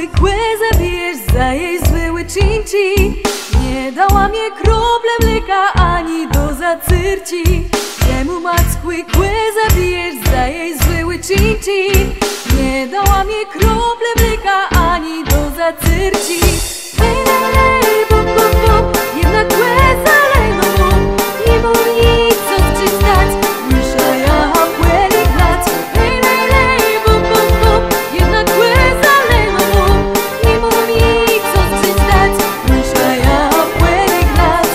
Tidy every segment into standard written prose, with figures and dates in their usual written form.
zwykłe zabijesz za jej zły czynci. Nie dała mi krople mleka ani doza cyrci. Czemu macku kłe zabijesz za jej zły czynci? Nie dała mi krople mleka ani doza cyrci. Lej, lej, lej, bo, jednak kłe zalejną. Nie mógł nic odczytać, mysza ja płeli gnać. Lej, lej, lej, bo, jednak kłe zalejną. Nie mógł nic odczytać, mysza ja płeli gnać.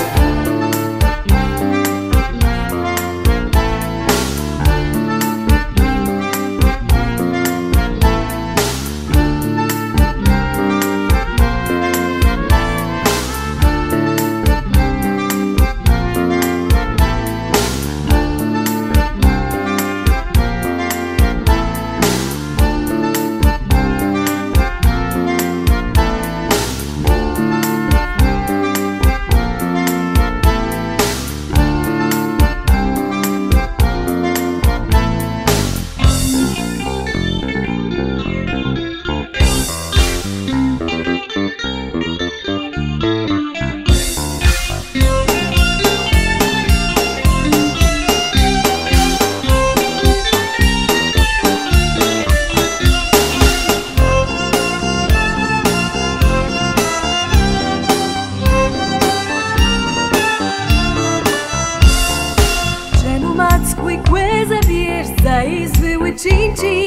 Macku kłe zabijesz za jej zły czynci.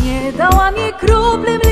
Nie dała mi krople mleka